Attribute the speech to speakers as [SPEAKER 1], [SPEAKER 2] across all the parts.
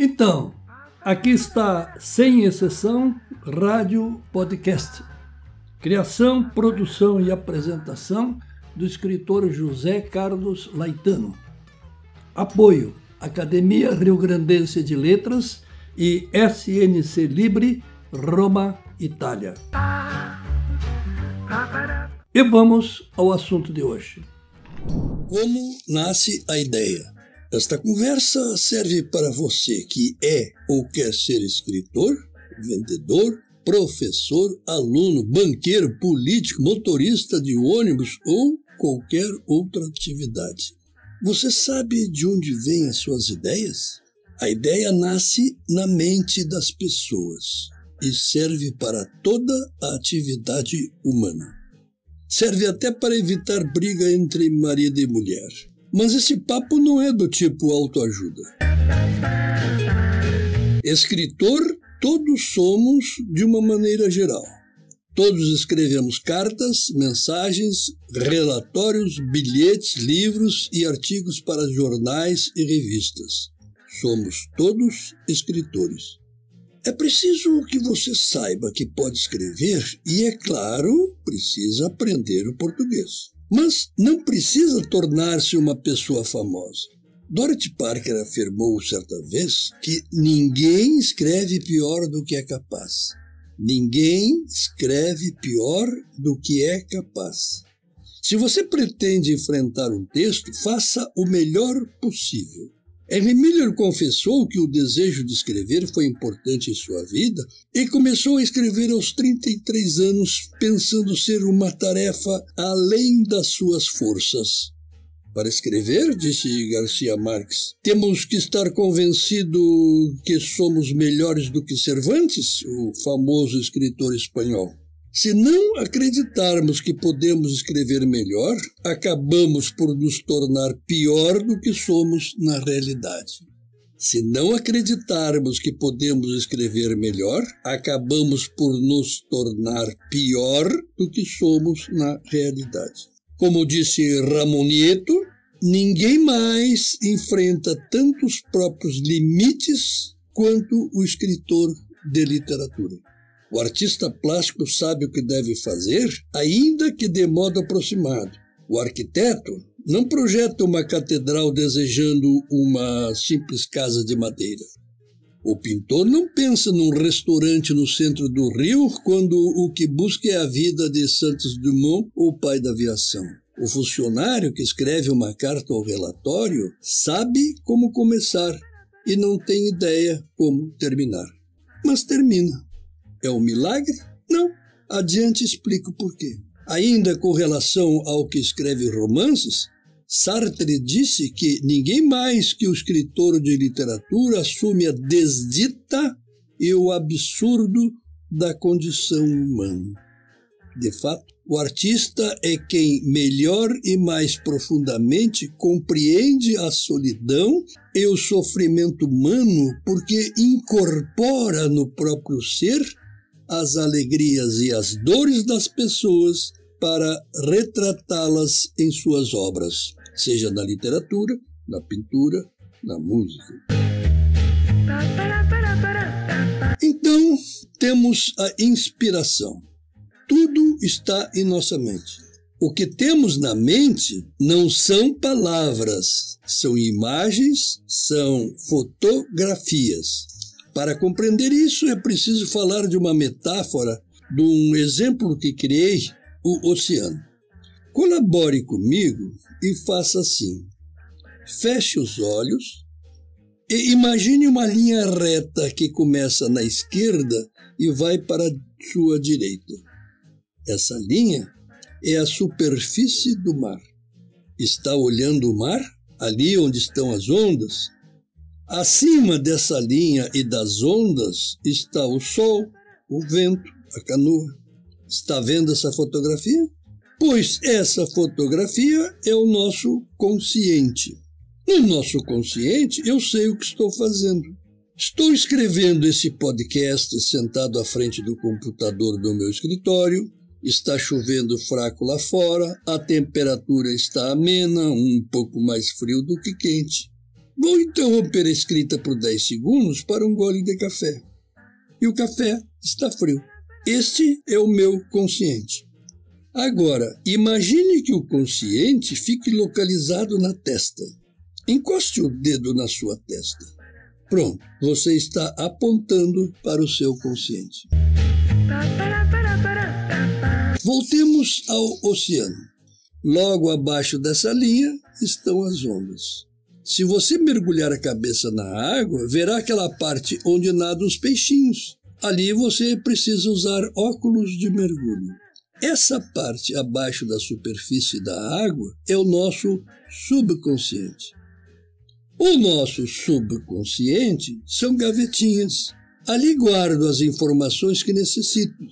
[SPEAKER 1] Então, aqui está, sem exceção, Rádio Podcast. Criação, produção e apresentação do escritor José Carlos Laetano. Apoio, Academia Rio-Grandense de Letras e SNC Libre, Roma, Itália. E vamos ao assunto de hoje. Como nasce a ideia? Esta conversa serve para você que é ou quer ser escritor, vendedor, professor, aluno, banqueiro, político, motorista de ônibus ou qualquer outra atividade. Você sabe de onde vêm as suas ideias? A ideia nasce na mente das pessoas e serve para toda a atividade humana. Serve até para evitar briga entre marido e mulher. Mas esse papo não é do tipo autoajuda. Escritor, todos somos de uma maneira geral. Todos escrevemos cartas, mensagens, relatórios, bilhetes, livros e artigos para jornais e revistas. Somos todos escritores. É preciso que você saiba que pode escrever e, é claro, precisa aprender o português. Mas não precisa tornar-se uma pessoa famosa. Dorothy Parker afirmou certa vez que ninguém escreve pior do que é capaz. Ninguém escreve pior do que é capaz. Se você pretende enfrentar um texto, faça o melhor possível. Henry Miller confessou que o desejo de escrever foi importante em sua vida e começou a escrever aos 33 anos, pensando ser uma tarefa além das suas forças. Para escrever, disse Garcia Marques, temos que estar convencidos que somos melhores do que Cervantes, o famoso escritor espanhol. Se não acreditarmos que podemos escrever melhor, acabamos por nos tornar pior do que somos na realidade. Se não acreditarmos que podemos escrever melhor, acabamos por nos tornar pior do que somos na realidade. Como disse Ramon Nieto, ninguém mais enfrenta tantos próprios limites quanto o escritor de literatura. O artista plástico sabe o que deve fazer, ainda que de modo aproximado. O arquiteto não projeta uma catedral desejando uma simples casa de madeira. O pintor não pensa num restaurante no centro do Rio quando o que busca é a vida de Santos Dumont, o pai da aviação. O funcionário que escreve uma carta ao relatório sabe como começar e não tem ideia como terminar. Mas termina. É um milagre? Não. Adiante explico por quê. Ainda com relação ao que escreve romances, Sartre disse que ninguém mais que o escritor de literatura assume a desdita e o absurdo da condição humana. De fato, o artista é quem melhor e mais profundamente compreende a solidão e o sofrimento humano porque incorpora no próprio ser as alegrias e as dores das pessoas para retratá-las em suas obras, seja na literatura, na pintura, na música. Então, temos a inspiração. Tudo está em nossa mente. O que temos na mente não são palavras, são imagens, são fotografias. Para compreender isso, é preciso falar de uma metáfora, de um exemplo que criei, o oceano. Colabore comigo e faça assim. Feche os olhos e imagine uma linha reta que começa na esquerda e vai para a sua direita. Essa linha é a superfície do mar. Está olhando o mar? Ali onde estão as ondas? Acima dessa linha e das ondas está o sol, o vento, a canoa. Está vendo essa fotografia? Pois essa fotografia é o nosso consciente. No nosso consciente, eu sei o que estou fazendo. Estou escrevendo esse podcast sentado à frente do computador do meu escritório. Está chovendo fraco lá fora, a temperatura está amena, um pouco mais frio do que quente. Vou interromper a escrita por 10 segundos para um gole de café. E o café está frio. Este é o meu consciente. Agora, imagine que o consciente fique localizado na testa. Encoste o dedo na sua testa. Pronto, você está apontando para o seu consciente. Voltemos ao oceano. Logo abaixo dessa linha estão as ondas. Se você mergulhar a cabeça na água, verá aquela parte onde nadam os peixinhos. Ali você precisa usar óculos de mergulho. Essa parte abaixo da superfície da água é o nosso subconsciente. O nosso subconsciente são gavetinhas. Ali guardo as informações que necessito.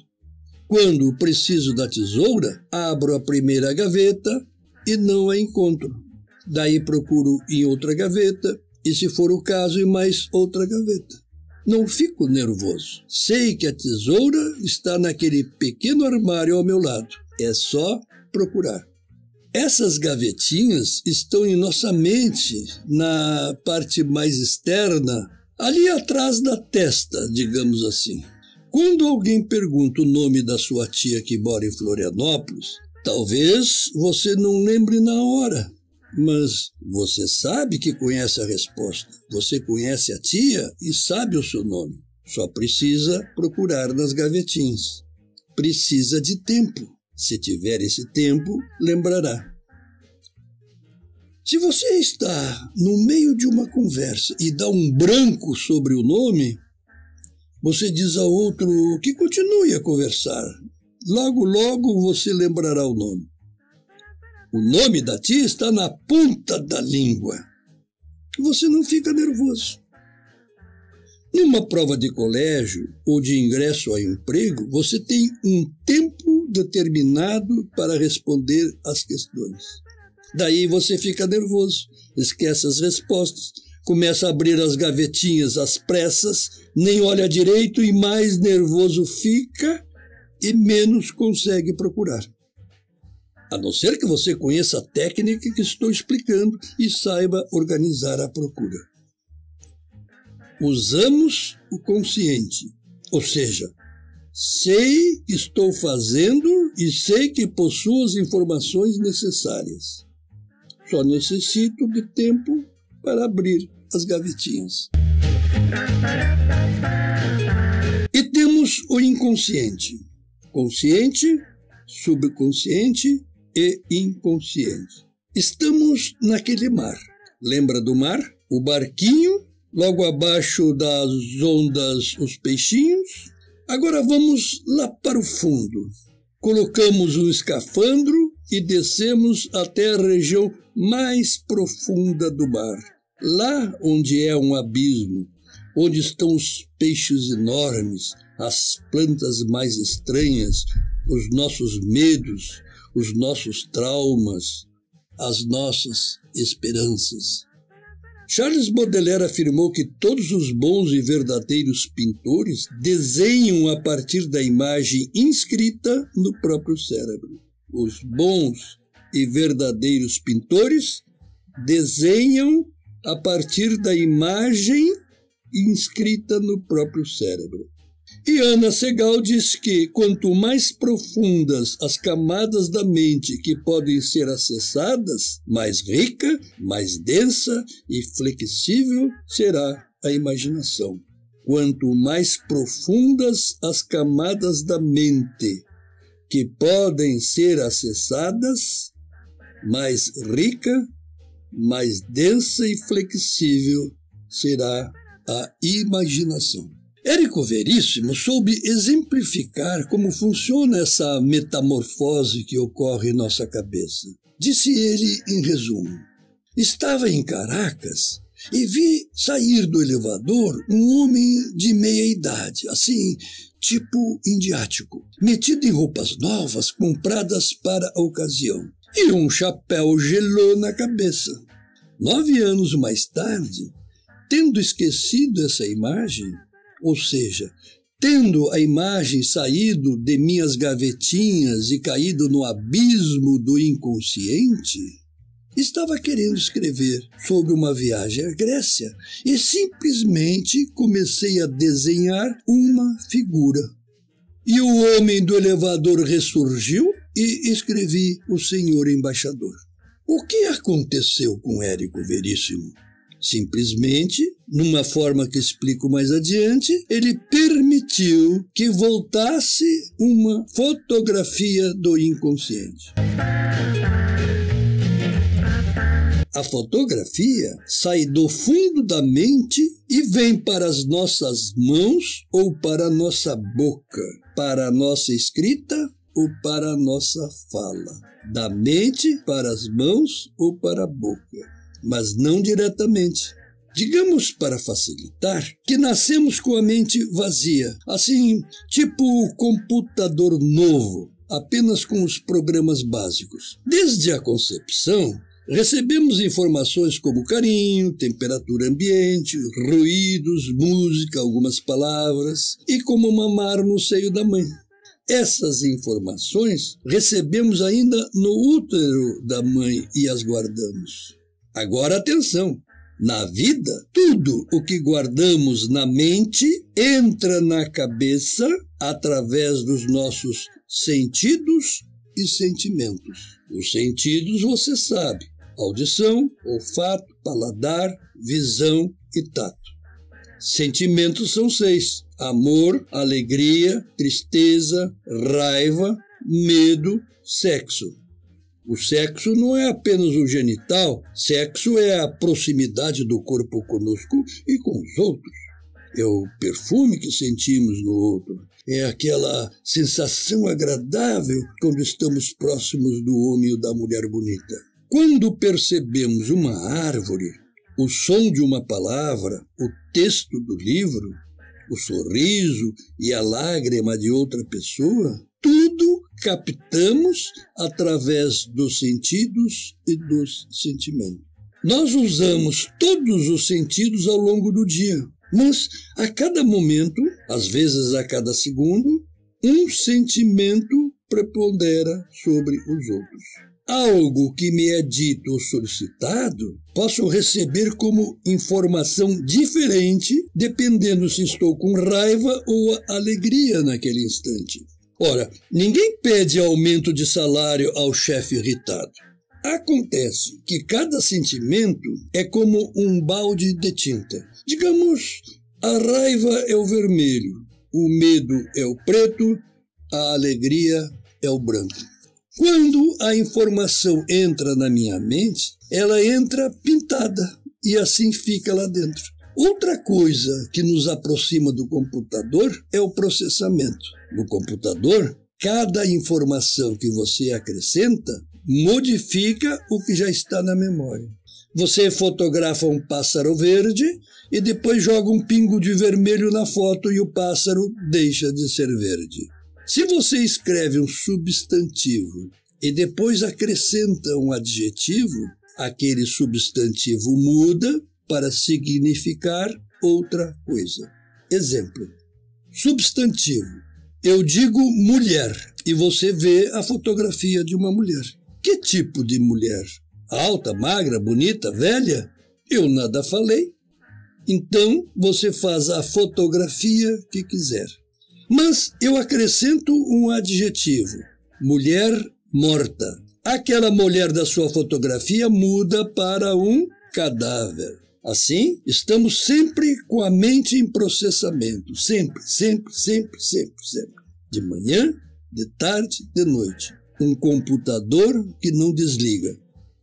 [SPEAKER 1] Quando preciso da tesoura, abro a primeira gaveta e não a encontro. Daí procuro em outra gaveta e, se for o caso, em mais outra gaveta. Não fico nervoso. Sei que a tesoura está naquele pequeno armário ao meu lado. É só procurar. Essas gavetinhas estão em nossa mente, na parte mais externa, ali atrás da testa, digamos assim. Quando alguém pergunta o nome da sua tia que mora em Florianópolis, talvez você não lembre na hora. Mas você sabe que conhece a resposta. Você conhece a tia e sabe o seu nome. Só precisa procurar nas gavetinhas. Precisa de tempo. Se tiver esse tempo, lembrará. Se você está no meio de uma conversa e dá um branco sobre o nome, você diz ao outro que continue a conversar. Logo, logo você lembrará o nome. O nome da tia está na ponta da língua. Você não fica nervoso. Numa prova de colégio ou de ingresso ao emprego, você tem um tempo determinado para responder às questões. Daí você fica nervoso, esquece as respostas, começa a abrir as gavetinhas às pressas, nem olha direito e mais nervoso fica e menos consegue procurar. A não ser que você conheça a técnica que estou explicando e saiba organizar a procura. Usamos o consciente, ou seja, sei que estou fazendo e sei que possuo as informações necessárias. Só necessito de tempo para abrir as gavetinhas. E temos o inconsciente. Consciente, subconsciente e inconsciente. Estamos naquele mar. Lembra do mar? O barquinho, logo abaixo das ondas os peixinhos. Agora vamos lá para o fundo. Colocamos um escafandro e descemos até a região mais profunda do mar. Lá onde é um abismo, onde estão os peixes enormes, as plantas mais estranhas, os nossos medos, os nossos traumas, as nossas esperanças. Charles Baudelaire afirmou que todos os bons e verdadeiros pintores desenham a partir da imagem inscrita no próprio cérebro. Os bons e verdadeiros pintores desenham a partir da imagem inscrita no próprio cérebro. E Ana Segal diz que quanto mais profundas as camadas da mente que podem ser acessadas, mais rica, mais densa e flexível será a imaginação. Quanto mais profundas as camadas da mente que podem ser acessadas, mais rica, mais densa e flexível será a imaginação. Érico Veríssimo soube exemplificar como funciona essa metamorfose que ocorre em nossa cabeça. Disse ele em resumo: estava em Caracas e vi sair do elevador um homem de meia idade, assim, tipo indiático, metido em roupas novas compradas para a ocasião, e um chapéu gelô na cabeça. 9 anos mais tarde, tendo esquecido essa imagem, ou seja, tendo a imagem saído de minhas gavetinhas e caído no abismo do inconsciente, Estava querendo escrever sobre uma viagem à Grécia e simplesmente comecei a desenhar uma figura. E o homem do elevador ressurgiu e escrevi o senhor embaixador. O que aconteceu com Érico Veríssimo? Simplesmente, numa forma que explico mais adiante, ele permitiu que voltasse uma fotografia do inconsciente. A fotografia sai do fundo da mente e vem para as nossas mãos ou para a nossa boca, para a nossa escrita ou para a nossa fala. Da mente para as mãos ou para a boca, mas não diretamente. Digamos, para facilitar, que nascemos com a mente vazia, assim, tipo computador novo, apenas com os programas básicos. Desde a concepção, recebemos informações como carinho, temperatura ambiente, ruídos, música, algumas palavras e como mamar no seio da mãe. Essas informações recebemos ainda no útero da mãe e as guardamos. Agora atenção, na vida, tudo o que guardamos na mente entra na cabeça através dos nossos sentidos e sentimentos. Os sentidos você sabe: audição, olfato, paladar, visão e tato. Sentimentos são 6: amor, alegria, tristeza, raiva, medo, sexo. O sexo não é apenas o genital, sexo é a proximidade do corpo conosco e com os outros. É o perfume que sentimos no outro. É aquela sensação agradável quando estamos próximos do homem ou da mulher bonita. Quando percebemos uma árvore, o som de uma palavra, o texto do livro, o sorriso e a lágrima de outra pessoa, tudo captamos através dos sentidos e dos sentimentos. Nós usamos todos os sentidos ao longo do dia, mas a cada momento, às vezes a cada segundo, um sentimento prepondera sobre os outros. Algo que me é dito ou solicitado, posso receber como informação diferente, dependendo se estou com raiva ou alegria naquele instante. Ora, ninguém pede aumento de salário ao chefe irritado. Acontece que cada sentimento é como um balde de tinta. Digamos, a raiva é o vermelho, o medo é o preto, a alegria é o branco. Quando a informação entra na minha mente, ela entra pintada e assim fica lá dentro. Outra coisa que nos aproxima do computador é o processamento. No computador, cada informação que você acrescenta modifica o que já está na memória. Você fotografa um pássaro verde e depois joga um pingo de vermelho na foto e o pássaro deixa de ser verde. Se você escreve um substantivo e depois acrescenta um adjetivo, aquele substantivo muda para significar outra coisa. Exemplo: substantivo. Eu digo mulher e você vê a fotografia de uma mulher. Que tipo de mulher? Alta, magra, bonita, velha? Eu nada falei. Então você faz a fotografia que quiser. Mas eu acrescento um adjetivo: mulher morta. Aquela mulher da sua fotografia muda para um cadáver. Assim, estamos sempre com a mente em processamento. Sempre. De manhã, de tarde, de noite. Um computador que não desliga.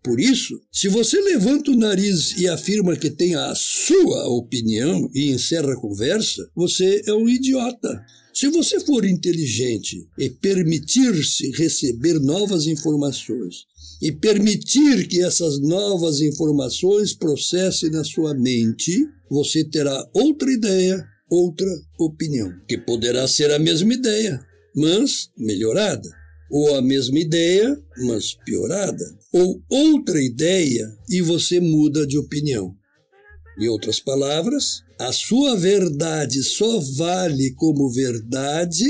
[SPEAKER 1] Por isso, se você levanta o nariz e afirma que tem a sua opinião e encerra a conversa, você é um idiota. Se você for inteligente e permitir-se receber novas informações e permitir que essas novas informações processem na sua mente, você terá outra ideia, outra opinião, que poderá ser a mesma ideia, mas melhorada. Ou a mesma ideia, mas piorada. Ou outra ideia e você muda de opinião. Em outras palavras, a sua verdade só vale como verdade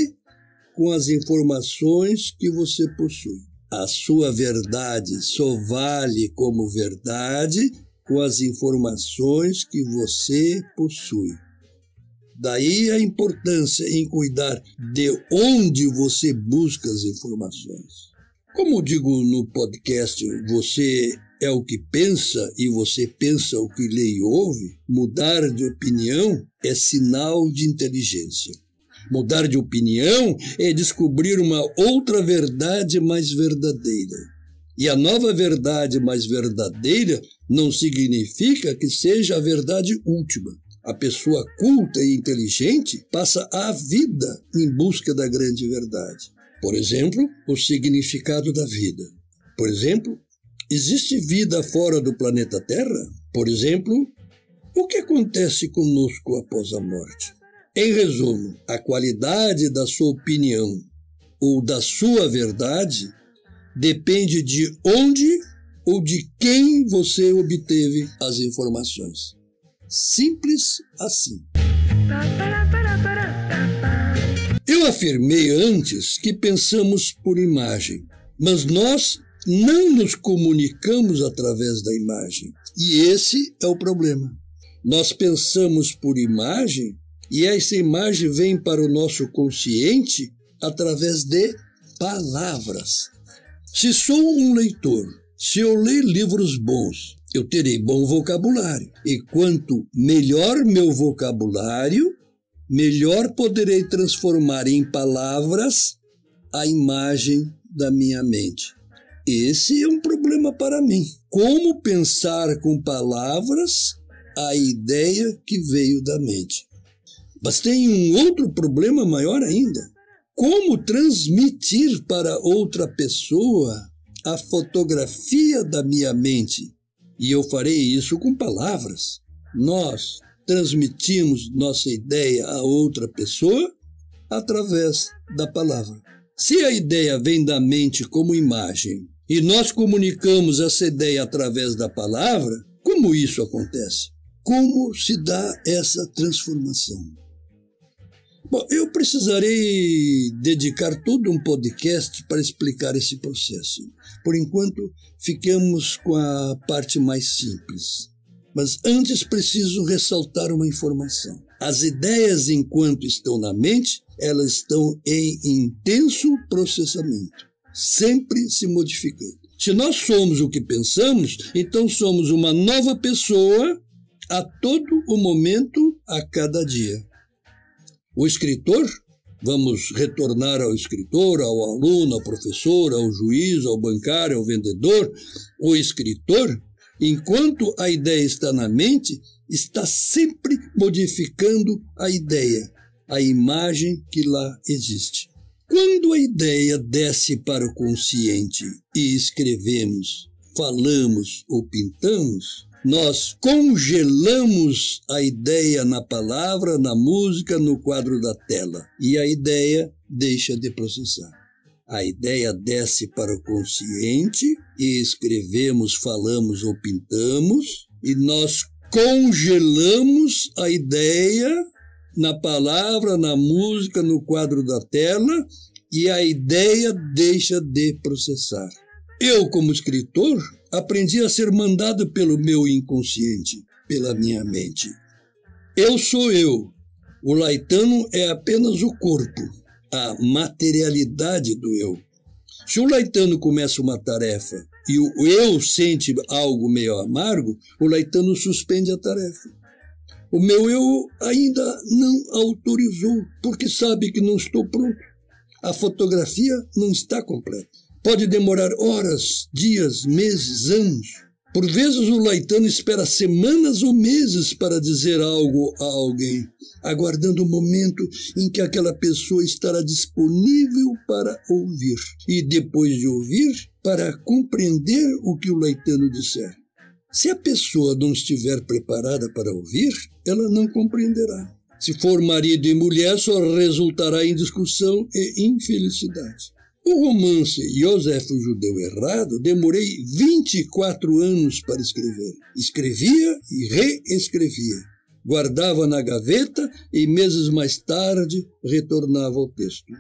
[SPEAKER 1] com as informações que você possui. A sua verdade só vale como verdade com as informações que você possui. Daí a importância em cuidar de onde você busca as informações. Como digo no podcast, você é o que pensa e você pensa o que lê e ouve, mudar de opinião é sinal de inteligência. Mudar de opinião é descobrir uma outra verdade mais verdadeira. E a nova verdade mais verdadeira não significa que seja a verdade última. A pessoa culta e inteligente passa a vida em busca da grande verdade. Por exemplo, o significado da vida. Por exemplo, existe vida fora do planeta Terra? Por exemplo, o que acontece conosco após a morte? Em resumo, a qualidade da sua opinião ou da sua verdade depende de onde ou de quem você obteve as informações. Simples assim. Eu afirmei antes que pensamos por imagem, mas nós não nos comunicamos através da imagem. E esse é o problema. Nós pensamos por imagem e essa imagem vem para o nosso consciente através de palavras. Se sou um leitor, se eu ler livros bons, eu terei bom vocabulário. E quanto melhor meu vocabulário, melhor poderei transformar em palavras a imagem da minha mente. Esse é um problema para mim. Como pensar com palavras a ideia que veio da mente? Mas tem um outro problema maior ainda. Como transmitir para outra pessoa a fotografia da minha mente? E eu farei isso com palavras. Nós transmitimos nossa ideia a outra pessoa através da palavra. Se a ideia vem da mente como imagem e nós comunicamos essa ideia através da palavra, como isso acontece? Como se dá essa transformação? Bom, eu precisarei dedicar todo um podcast para explicar esse processo. Por enquanto, fiquemos com a parte mais simples. Mas antes preciso ressaltar uma informação. As ideias, enquanto estão na mente, elas estão em intenso processamento, sempre se modificando. Se nós somos o que pensamos, então somos uma nova pessoa a todo o momento, a cada dia. O escritor, vamos retornar ao escritor, ao aluno, ao professor, ao juiz, ao bancário, ao vendedor. O escritor, enquanto a ideia está na mente, está sempre modificando a ideia, a imagem que lá existe. Quando a ideia desce para o consciente e escrevemos, falamos ou pintamos, nós congelamos a ideia na palavra, na música, no quadro da tela. E a ideia deixa de processar. A ideia desce para o consciente e escrevemos, falamos ou pintamos. E nós congelamos a ideia na palavra, na música, no quadro da tela. E a ideia deixa de processar. Eu, como escritor, aprendi a ser mandado pelo meu inconsciente, pela minha mente. Eu sou eu. O laetano é apenas o corpo, a materialidade do eu. Se o laetano começa uma tarefa e o eu sente algo meio amargo, o laetano suspende a tarefa. O meu eu ainda não autorizou, porque sabe que não estou pronto. A fotografia não está completa. Pode demorar horas, dias, meses, anos. Por vezes o laetano espera semanas ou meses para dizer algo a alguém, aguardando o momento em que aquela pessoa estará disponível para ouvir. E depois de ouvir, para compreender o que o laetano disser. Se a pessoa não estiver preparada para ouvir, ela não compreenderá. Se for marido e mulher, só resultará em discussão e infelicidade. O romance Joseph o Judeu Errado demorei 24 anos para escrever. Escrevia e reescrevia. Guardava na gaveta e meses mais tarde retornava ao texto.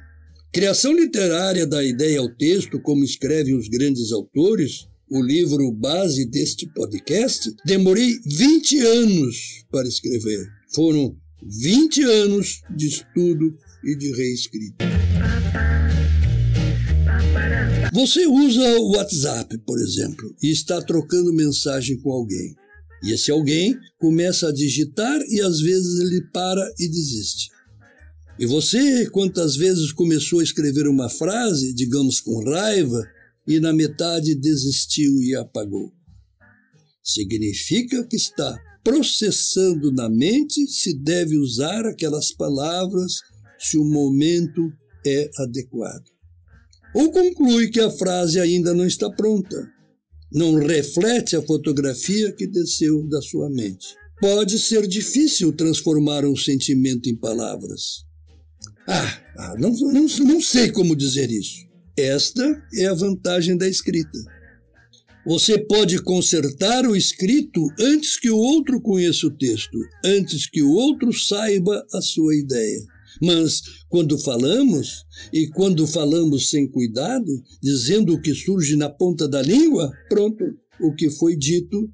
[SPEAKER 1] Criação literária da ideia ao texto, como escrevem os grandes autores, o livro base deste podcast, demorei 20 anos para escrever. Foram 20 anos de estudo e de reescrita. Você usa o WhatsApp, por exemplo, e está trocando mensagem com alguém. E esse alguém começa a digitar e às vezes ele para e desiste. E você, quantas vezes começou a escrever uma frase, digamos com raiva, e na metade desistiu e apagou? Significa que está processando na mente se deve usar aquelas palavras, se o momento é adequado. Ou conclui que a frase ainda não está pronta, não reflete a fotografia que desceu da sua mente. Pode ser difícil transformar um sentimento em palavras. Não sei como dizer isso. Esta é a vantagem da escrita. Você pode consertar o escrito antes que o outro conheça o texto, antes que o outro saiba a sua ideia. Mas quando falamos, e quando falamos sem cuidado, dizendo o que surge na ponta da língua, pronto, o que foi dito,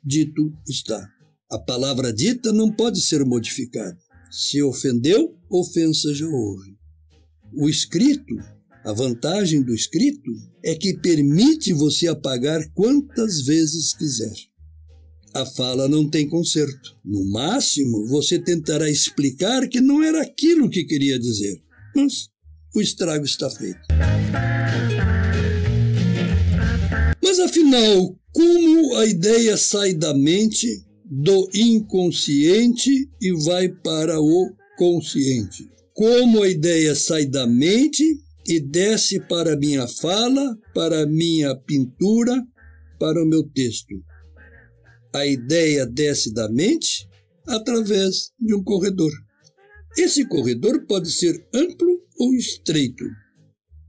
[SPEAKER 1] dito está. A palavra dita não pode ser modificada. Se ofendeu, ofensa já houve. O escrito, a vantagem do escrito é que permite você apagar quantas vezes quiser. A fala não tem conserto. No máximo, você tentará explicar que não era aquilo que queria dizer, mas o estrago está feito. Mas afinal, como a ideia sai da mente, do inconsciente e vai para o consciente? Como a ideia sai da mente e desce para a minha fala, para a minha pintura, para o meu texto? A ideia desce da mente através de um corredor. Esse corredor pode ser amplo ou estreito.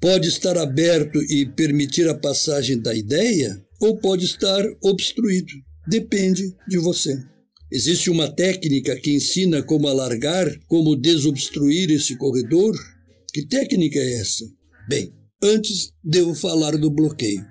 [SPEAKER 1] Pode estar aberto e permitir a passagem da ideia, ou pode estar obstruído. Depende de você. Existe uma técnica que ensina como alargar, como desobstruir esse corredor? Que técnica é essa? Bem, antes devo falar do bloqueio.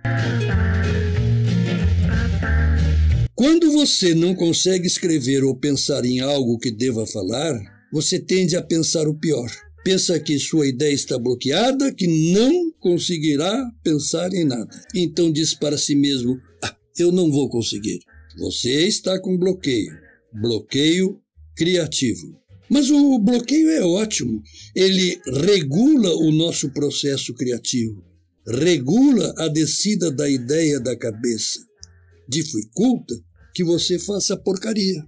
[SPEAKER 1] Quando você não consegue escrever ou pensar em algo que deva falar, você tende a pensar o pior. Pensa que sua ideia está bloqueada, que não conseguirá pensar em nada. Então diz para si mesmo, eu não vou conseguir. Você está com bloqueio. Bloqueio criativo. Mas o bloqueio é ótimo. Ele regula o nosso processo criativo. Regula a descida da ideia da cabeça. Dificulta que você faça porcaria.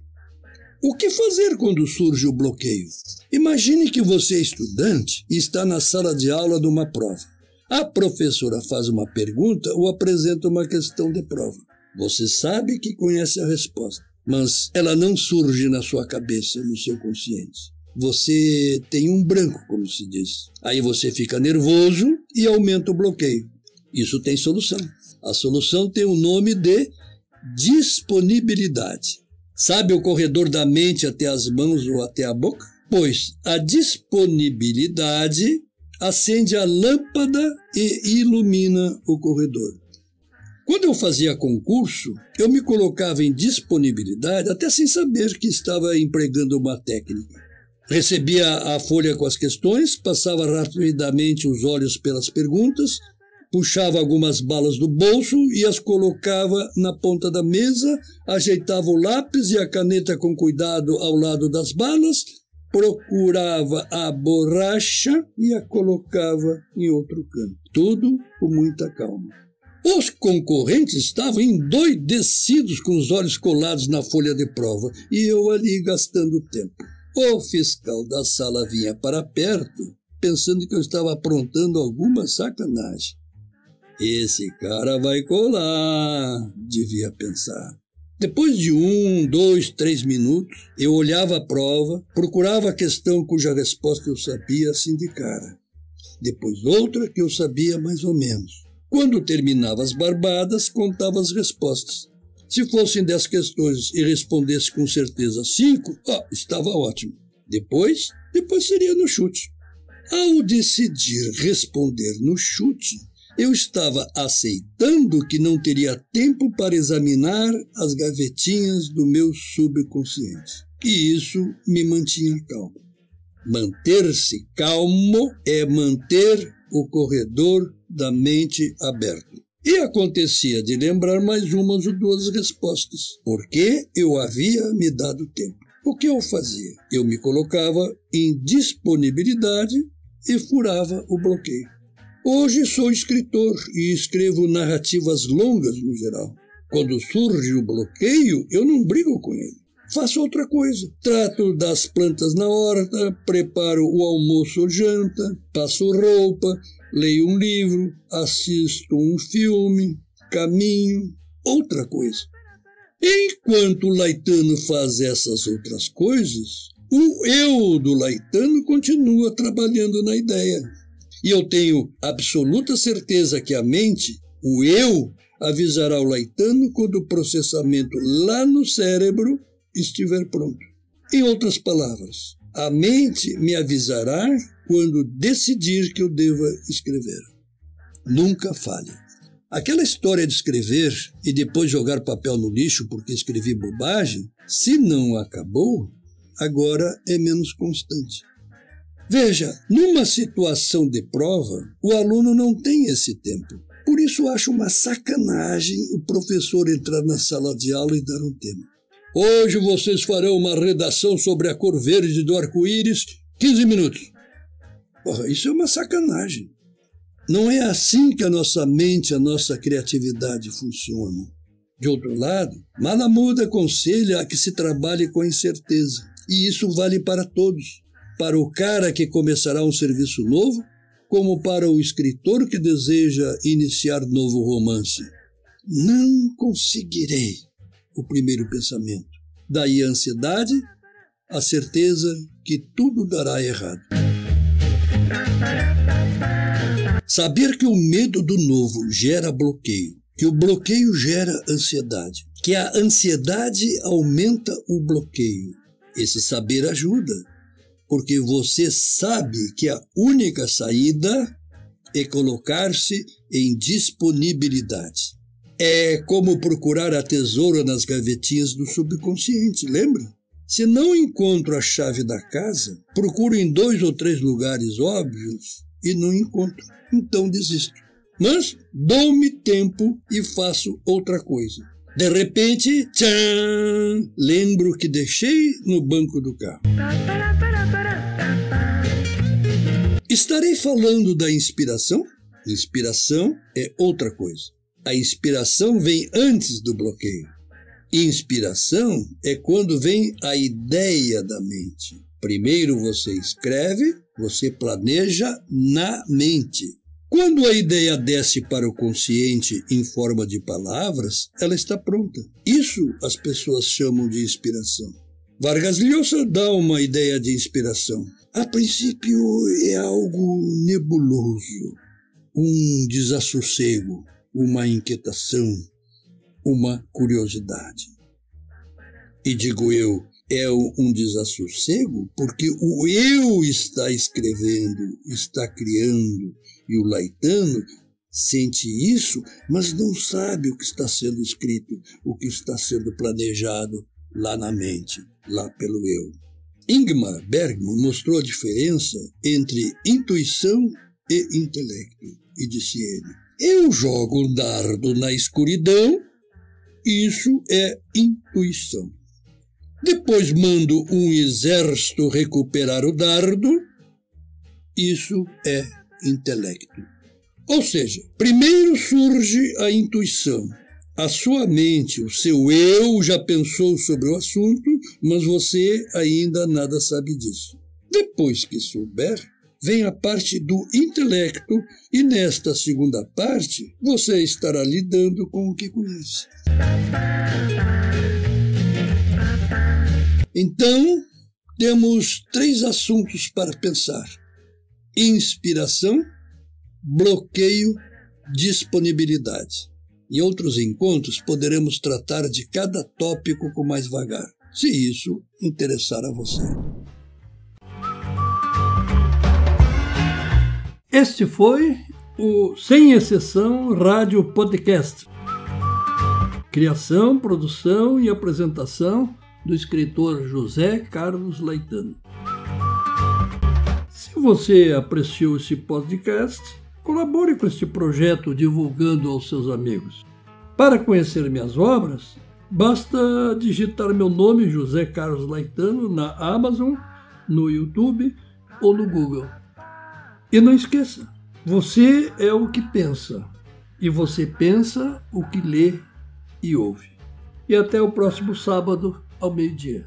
[SPEAKER 1] O que fazer quando surge o bloqueio? Imagine que você é estudante e está na sala de aula de uma prova. A professora faz uma pergunta ou apresenta uma questão de prova. Você sabe que conhece a resposta, mas ela não surge na sua cabeça, no seu consciente. Você tem um branco, como se diz. Aí você fica nervoso e aumenta o bloqueio. Isso tem solução. A solução tem o nome de disponibilidade. Sabe o corredor da mente até as mãos ou até a boca? Pois a disponibilidade acende a lâmpada e ilumina o corredor. Quando eu fazia concurso, eu me colocava em disponibilidade até sem saber que estava empregando uma técnica. Recebia a folha com as questões, passava rapidamente os olhos pelas perguntas, puxava algumas balas do bolso e as colocava na ponta da mesa, ajeitava o lápis e a caneta com cuidado ao lado das balas, procurava a borracha e a colocava em outro canto. Tudo com muita calma. Os concorrentes estavam endoidecidos com os olhos colados na folha de prova e eu ali gastando tempo. O fiscal da sala vinha para perto, pensando que eu estava aprontando alguma sacanagem. Esse cara vai colar, devia pensar. Depois de 1, 2, 3 minutos, eu olhava a prova, procurava a questão cuja resposta eu sabia assim de cara. Depois outra que eu sabia mais ou menos. Quando terminava as barbadas, contava as respostas. Se fossem 10 questões e respondesse com certeza 5, estava ótimo. Depois seria no chute. Ao decidir responder no chute, eu estava aceitando que não teria tempo para examinar as gavetinhas do meu subconsciente. E isso me mantinha calmo. Manter-se calmo é manter o corredor da mente aberto. E acontecia de lembrar mais umas ou duas respostas, porque eu havia me dado tempo. O que eu fazia? Eu me colocava em disponibilidade e furava o bloqueio. Hoje sou escritor e escrevo narrativas longas no geral. Quando surge o bloqueio, eu não brigo com ele. Faço outra coisa. Trato das plantas na horta, preparo o almoço ou janta, passo roupa, leio um livro, assisto um filme, caminho, outra coisa. Enquanto o Laetano faz essas outras coisas, o eu do Laetano continua trabalhando na ideia. E eu tenho absoluta certeza que a mente, o eu, avisará o Laetano quando o processamento lá no cérebro estiver pronto. Em outras palavras, a mente me avisará quando decidir que eu deva escrever. Nunca falhe. Aquela história de escrever e depois jogar papel no lixo porque escrevi bobagem, se não acabou, agora é menos constante. Veja, numa situação de prova, o aluno não tem esse tempo. Por isso acho uma sacanagem o professor entrar na sala de aula e dar um tema. Hoje vocês farão uma redação sobre a cor verde do arco-íris, 15 minutos. Porra, isso é uma sacanagem. Não é assim que a nossa mente, a nossa criatividade funcionam. De outro lado, Malamud aconselha a que se trabalhe com incerteza. E isso vale para todos. Para o cara que começará um serviço novo, como para o escritor que deseja iniciar novo romance. Não conseguirei. O primeiro pensamento. Daí a ansiedade, a certeza que tudo dará errado. Saber que o medo do novo gera bloqueio, que o bloqueio gera ansiedade, que a ansiedade aumenta o bloqueio. Esse saber ajuda, porque você sabe que a única saída é colocar-se em disponibilidade. É como procurar a tesoura nas gavetinhas do subconsciente, lembra? Se não encontro a chave da casa, procuro em 2 ou 3 lugares óbvios e não encontro. Então desisto. Mas dou-me tempo e faço outra coisa. De repente, tchan, lembro que deixei no banco do carro. Estarei falando da inspiração? Inspiração é outra coisa. A inspiração vem antes do bloqueio. Inspiração é quando vem a ideia da mente. Primeiro você escreve, você planeja na mente. Quando a ideia desce para o consciente em forma de palavras, ela está pronta. Isso as pessoas chamam de inspiração. Vargas Llosa dá uma ideia de inspiração. A princípio é algo nebuloso, um desassossego, uma inquietação, uma curiosidade. E digo eu, é um desassossego porque o eu está escrevendo, está criando, e o Laetano sente isso, mas não sabe o que está sendo escrito, o que está sendo planejado lá na mente, lá pelo eu. Ingmar Bergman mostrou a diferença entre intuição e intelecto, e disse ele: eu jogo um dardo na escuridão, isso é intuição. Depois mando um exército recuperar o dardo, isso é intelecto. Ou seja, primeiro surge a intuição. A sua mente, o seu eu já pensou sobre o assunto, mas você ainda nada sabe disso. Depois que souber, vem a parte do intelecto e nesta segunda parte você estará lidando com o que conhece. Então, temos 3 assuntos para pensar: inspiração, bloqueio, disponibilidade. Em outros encontros poderemos tratar de cada tópico com mais vagar, se isso interessar a você. Este foi o Sem Exceção Rádio Podcast. Criação, produção e apresentação do escritor José Carlos Laetano. Se você apreciou esse podcast, colabore com este projeto divulgando aos seus amigos. Para conhecer minhas obras, basta digitar meu nome, José Carlos Laetano, na Amazon, no YouTube ou no Google. E não esqueça, você é o que pensa, e você pensa o que lê e ouve. E até o próximo sábado, ao meio-dia.